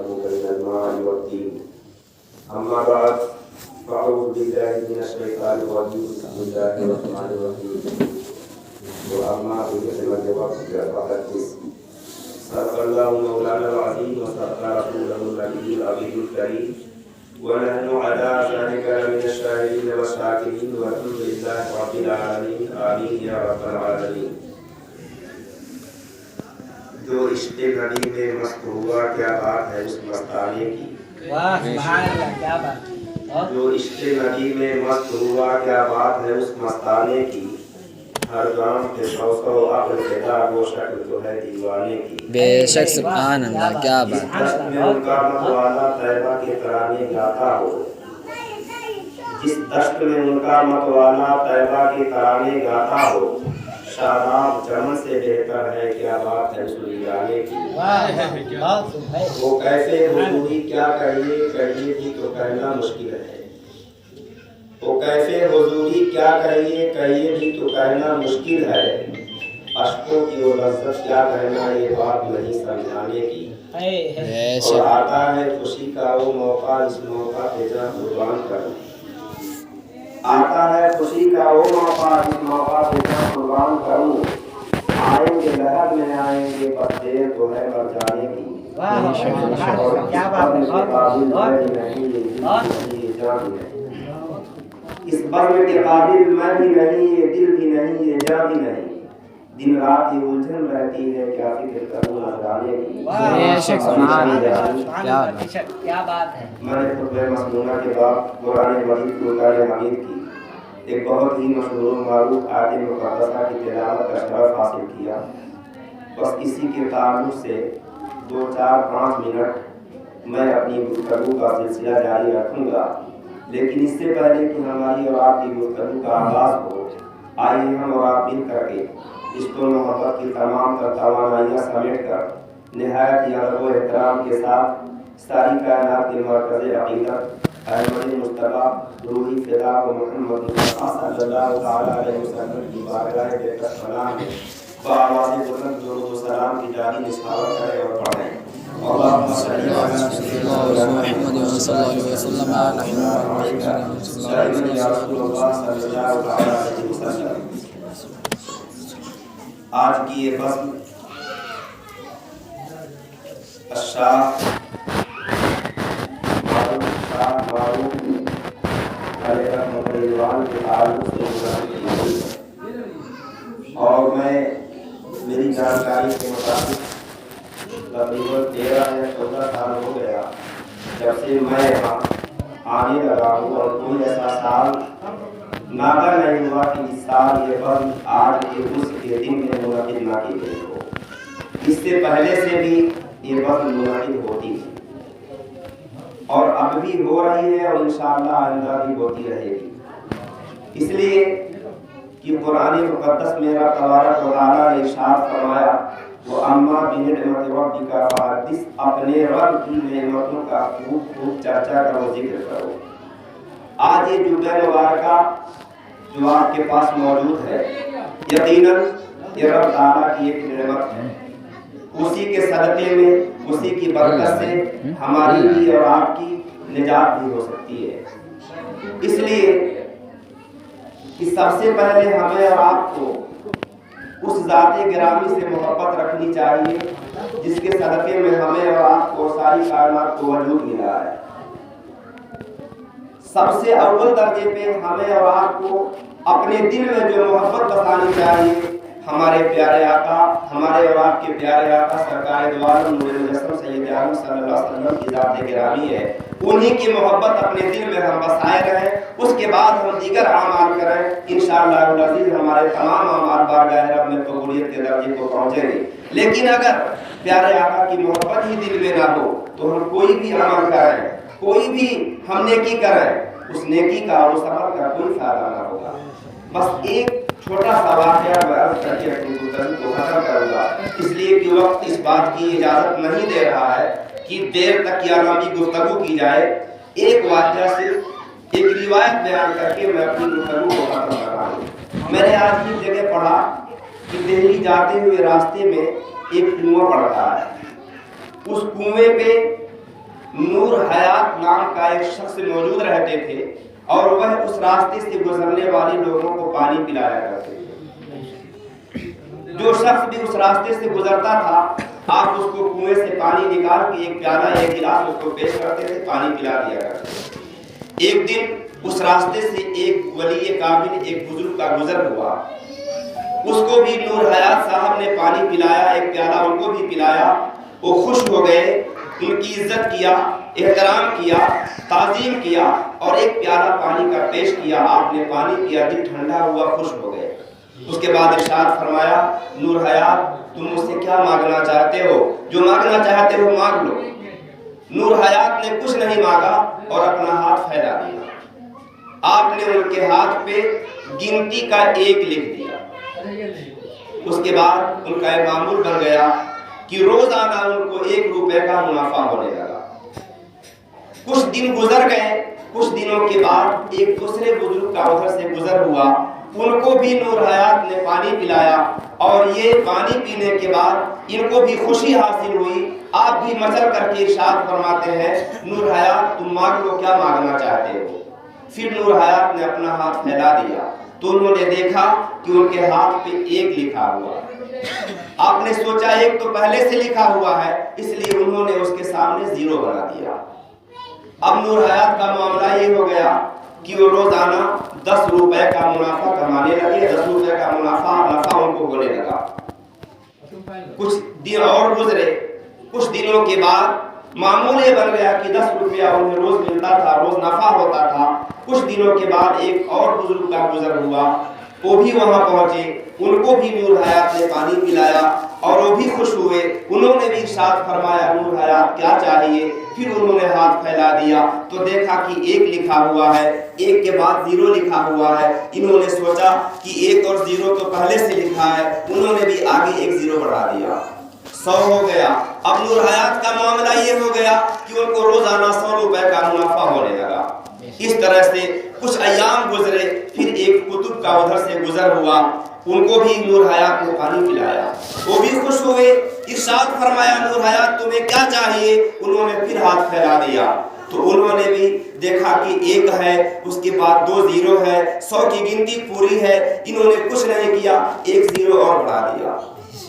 بين الماء والدين. أما بعد فأعوذ بالله من الشيطان الرجيم. بسم الله الرحمن الرحيم. وأما بنعمة ربك فحدث. صدق الله مولانا العظيم وصدق رسوله النبي العظيم الكريم. ونحن على ذلك من الشاهدين والشاكرين والحمد لله رب العالمين. آمين يا رب العالمين. جو عشق نبی میں مست ہوا کیا بات ہے اس مستانے کی. واہ سبحان اللہ کیا بات. جو عشق نبی میں مست ہوا کیا بات ہے اس مستانے کی. ہر گام کے سو سو عقل پیدا وہ شکل تو ہے دیوانے کی. بے شک سبحان اللہ کیا جس بات. دشت میں ان کا متوالا طیبہ کے ترانے گاتا ہو. جس دشت میں ان کا متوالا طیبہ کے ترانے گاتا ہو. شاداب چمن سے بہتر ہے کیا بات ہے اس جانے کی. وہ کیسے حضوری کیا کہیے کہیے بھی تو کہنا مشکل ہے. وہ کیسے حضوری کیا کہیے کہیے بھی تو کہنا مشکل ہے. اشکوں کی وہ لذت کیا کہنا یہ بات نہیں سمجھانے کی. بے اور شک آتا ہے خوشی کا وہ موقع اس موقع پہ جا قربان کروں. آتا ہے خوشی کا وہ موقع اس موقع پہ جا قربان کروں. آئیں گے لہر میں آئیں گے بس دیر تو ہے مر جانے کی. کیا بات ہے. اس برم کے قابل میں بھی نہیں یہ دل بھی نہیں یہ جا بھی نہیں. دن رات یہ الجھن رہتی ہے کیا فکر کروں نہ جانے کی. بے شک سبحان اللہ کیا بات ہے. میں نے خطبہ مسنونہ کے بعد قرآن مجید فرقان حمید کی ایک بہت ہی مشہور و معروف آیت مقدسہ کی تلاوت کا شرف حاصل کیا. بس اسی کے تعلق سے 2-4-5 منٹ میں اپنی گفتگو کا سلسلہ جاری رکھوں گا. لیکن اس سے پہلے کہ ہماری اور آپ کی گفتگو کا آغاز ہو آئیے ہم اور آپ مل کر کے عشق و محبت کی تمام تر توانائیاں سمیٹ کر نہایت ہی ادب و احترام کے ساتھ ساری کائنات کے مرکز عقیدت احمد مصطفیٰ روحی فدا و محمد مصطفیٰ صلی اللہ تعالیٰ علیہ وسلم کی بارگاہ بہتر سلام ہے بآواز بلند درود و سلام کی جاری نثارت کریں اور پڑھیں. اللهم صل على سيدنا محمد صلی اللہ علیہ وسلم یا رسول اللہ صلی اللہ علیہ وسلم. آج کی یہ فصل اشراف معروف علیہ رحمۃ اللہ کے تعلق سے اور میں میری جانکاری کے مطابق تقریباً 13 یا 14 سال ہو گیا جب سے میں یہاں آنے لگا ہوں اور کوئی ایسا سال ناگا نہیں ہوا کہ اس سال یہ فصل آج کے اس کے دن میں منعقد نہ کی گئی ہو. اس سے پہلے سے بھی یہ فصل منعقد ہوتی ہے اور اب بھی ہو رہی ہے اور انشاءاللہ آئندہ بھی ہوتی رہے گی. اس لیے کہ قرآن مقدس میرا تبارک و تعالیٰ نے ارشاد فرمایا وَأَمَّا بِنِعْمَةِ رَبِّكَ فَحَدِّثْ. اپنے رب کی نعمتوں کا خوب خوب چرچا کرو ذکر کرو. آج یہ جمعہ مبارکہ جو آپ کے پاس موجود ہے یقیناً یہ رب تعالیٰ کی ایک نعمت ہے. اسی کے صدقے میں اسی کی برکت سے ہماری بھی اور آپ کی نجات بھی ہو سکتی ہے. اس لیے کہ سب سے پہلے ہمیں اور آپ کو اس ذات گرامی سے محبت رکھنی چاہیے جس کے صدقے میں ہمیں اور آپ کو ساری کائنات کو وجود ملا ہے. سب سے اول درجے پہ ہمیں اور آپ کو اپنے دل میں جو محبت بسانی چاہیے ہمارے پیارے آقا ہمارے اور آپ کے پیارے آقا سرکار دو عالم نور مجسم سید اعظم صلی اللہ علیہ وسلم کی ذات گرامی ہے. انہی کی محبت اپنے دل میں ہم بسائے رہیں. اس کے بعد ہم دیگر اعمال کریں. انشاءاللہ العزیز ہمارے تمام اعمال بارگاہ رب میں قبولیت کے درجے کو پہنچیں گے. لیکن اگر پیارے آقا کی محبت ہی دل میں نہ ہو تو ہم کوئی بھی عمل کریں کوئی بھی ہم نیکی کریں اس نیکی کا اور اس عمل کا کوئی فائدہ نہ ہوگا. بس ایک چھوٹا سا واقعہ میں عرض کر کے اپنی گفتگو کو ختم کروں گا اس لیے کہ وقت اس بات کی اجازت نہیں دے رہا ہے کہ دیر تک یا لمبی گفتگو کی جائے. ایک واقعہ صرف ایک روایت بیان کر کے میں اپنی گفتگو کو ختم کر رہا ہوں. میں نے آج کی جگہ پڑھا کہ دہلی جاتے ہوئے راستے میں ایک کنواں پڑتا ہے. اس کنویں پہ نور حیات نام کا ایک شخص موجود رہتے تھے اور وہ اس راستے سے گزرنے والے لوگوں کو پانی پلایا کرتے تھے۔ جو شخص بھی اس راستے سے گزرتا تھا آپ اس کو کنویں سے پانی نکال کے ایک پیالہ ایک گلاس اس کو پیش کرتے تھے، پانی پلا دیا کرتے تھے۔ ایک دن اس راستے سے ایک ولی کامل ایک بزرگ کا گزر ہوا، اس کو بھی نور حیات صاحب نے پانی پلایا، ایک پیالہ ان کو بھی پلایا۔ وہ خوش ہو گئے، ان کی عزت کیا، احترام کیا، تعظیم کیا اور ایک پیالہ پانی کا پیش کیا۔ آپ نے پانی پیا، دل ٹھنڈا ہوا، خوش ہو گئے۔ اس کے بعد ارشاد فرمایا، نور حیات تم مجھ سے کیا مانگنا چاہتے ہو؟ جو مانگنا چاہتے ہو مانگ لو۔ نور حیات نے کچھ نہیں مانگا اور اپنا ہاتھ پھیلا دیا۔ آپ نے ان کے ہاتھ پہ گنتی کا 1 لکھ دیا۔ اس کے بعد ان کا ایک معمول بن گیا کہ روزانہ ان کو 1 روپے کا منافع ہونے لگا۔ کچھ دن گزر گئے، کچھ دنوں کے بعد ایک دوسرے بزرگ کا ادھر سے گزر ہوا، ان کو بھی نور حیات نے پانی پلایا اور یہ پانی پینے کے بعد ان کو بھی خوشی حاصل ہوئی۔ آپ بھی مچل کر کے ارشاد فرماتے ہیں، نور حیات تم مانگ لو، کیا مانگنا چاہتے ہو؟ پھر نور حیات نے اپنا ہاتھ پھیلا دیا تو انہوں نے دیکھا کہ ان کے ہاتھ پہ 1 لکھا ہوا۔ آپ نے سوچا 1 تو پہلے سے لکھا ہوا ہے، اس لیے انہوں نے اس کے سامنے 0 بنا دیا۔ اب نور حیات کا معاملہ یہ ہو گیا کہ وہ روزانہ 10 روپے کا منافع کمانے لگے، 10 روپے کا نفع ان کو ہونے لگا۔ کچھ دن اور گزرے، کچھ دنوں کے بعد معمول یہ بن گیا کہ 10 روپیہ انہیں روز ملتا تھا، روز نفع ہوتا تھا۔ کچھ دنوں کے بعد ایک اور بزرگ کا گزر ہوا، وہ بھی وہاں پہنچے، ان کو بھی نور حیات نے پانی پلایا اور وہ بھی خوش ہوئے۔ انہوں نے بھی ارشاد فرمایا، نور حیات کیا چاہیے؟ پھر انہوں نے ہاتھ پھیلا دیا تو دیکھا کہ 1 لکھا ہوا ہے، 1 کے بعد 0 لکھا ہوا ہے۔ انہوں نے سوچا کہ 1 اور 0 تو پہلے سے لکھا ہے، انہوں نے بھی آگے 1 0 بڑھا دیا، 100 ہو گیا۔ اب نور حیات کا معاملہ یہ ہو گیا کہ ان کو روزانہ 100 روپے کا منافع ہونے لگا۔ اس طرح سے کچھ ایام گزرے، پھر ایک قطب کا ادھر سے گزر ہوا، ان کو بھی نور حیات نے پانی پلایا، وہ بھی خوش ہوئے۔ ارشاد فرمایا، نور حیات تمہیں کیا چاہیے؟ انہوں نے پھر ہاتھ پھیلا دیا تو انہوں نے بھی دیکھا کہ 1 ہے، اس کے بعد 2 0 ہے، 100 کی گنتی پوری ہے۔ انہوں نے کچھ نہیں کیا، 1 0 اور بڑھا دیا،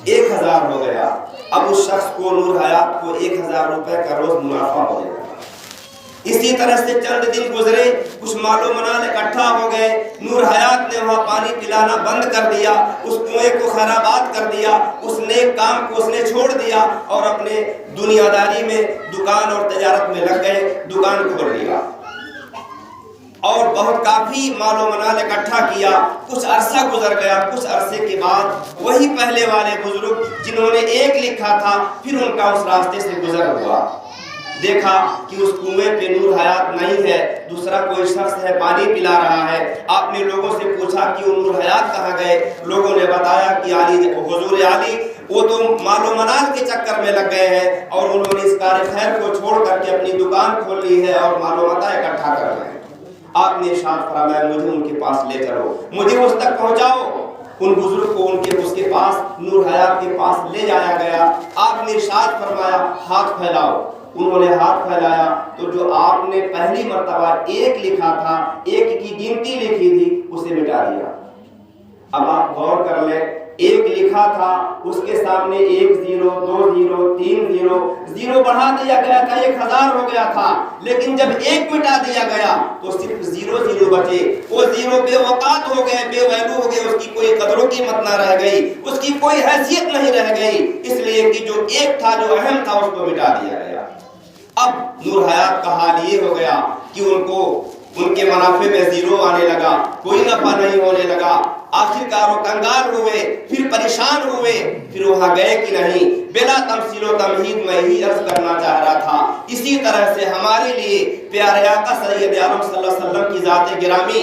1000 ہو گیا۔ اب اس شخص کو نور حیات کو 1000 روپے کا روز منافع ہو گیا۔ اسی طرح سے چند دن گزرے، کچھ مال و منال اکٹھا ہو گئے۔ نور حیات نے وہاں پانی پلانا بند کر دیا، اس کنویں کو خرابات کر دیا، اس نیک کام کو اس نے چھوڑ دیا اور اپنے دنیا داری میں دکان اور تجارت میں لگ گئے، دکان کھول لیا اور بہت کافی مال و منال اکٹھا کیا۔ کچھ عرصہ گزر گیا، کچھ عرصے کے بعد وہی پہلے والے بزرگ جنہوں نے 1 لکھا تھا، پھر ان کا اس راستے سے گزر ہوا، دیکھا کہ اس کنویں پہ نور حیات نہیں ہے، دوسرا کوئی شخص ہے پانی پلا رہا ہے۔ آپ نے لوگوں سے پوچھا کہ وہ نور حیات کہاں گئے؟ لوگوں نے بتایا کہ حضور علی وہ تو مال و منال کے چکر میں لگ گئے ہیں اور انہوں نے اس کار خیر کو چھوڑ کر کے اپنی دکان کھول لی ہے اور مال و متاع اکٹھا کر رہے ہیں۔ آپ نے ارشاد فرمایا، مجھے ان کے پاس لے چلو، مجھے اس تک پہنچاؤ۔ ان بزرگ کو اس کے پاس نور حیات کے پاس لے جایا گیا۔ آپ نے ارشاد فرمایا، ہاتھ پھیلاؤ۔ انہوں نے ہاتھ پھیلایا تو جو آپ نے پہلی مرتبہ 1 لکھا تھا، 1 کی گنتی لکھی تھی، اسے مٹا دیا۔ اب آپ غور کر لیں، 1 لکھا تھا، اس کے سامنے 1 0 2 0 3 0 0 بڑھا دیا گیا تھا، 1000 ہو گیا تھا، لیکن جب 1 مٹا دیا گیا تو صرف 0 0 بچے۔ وہ 0 بے وقات ہو گئے، بے ویلو ہو گئے، اس کی کوئی قدر و قیمت نہ رہ گئی، اس کی کوئی حیثیت نہیں رہ گئی، اس لیے کہ جو 1 تھا، جو اہم تھا، اس کو مٹا دیا گیا۔ اب نور حیات کا حال یہ ہو گیا کہ ان کے منافع میں 0 آنے لگا، کوئی نفع نہیں ہونے لگا۔ آخرکار وہ کنگال ہوئے، پھر پریشان ہوئے، پھر وہاں گئے کہ نہیں۔ بلا تمثیل و تمہید میں ہی عرض کرنا چاہ رہا تھا، اسی طرح سے ہمارے لیے پیارے آقا سید عالم صلی اللہ علیہ وسلم کی ذات گرامی،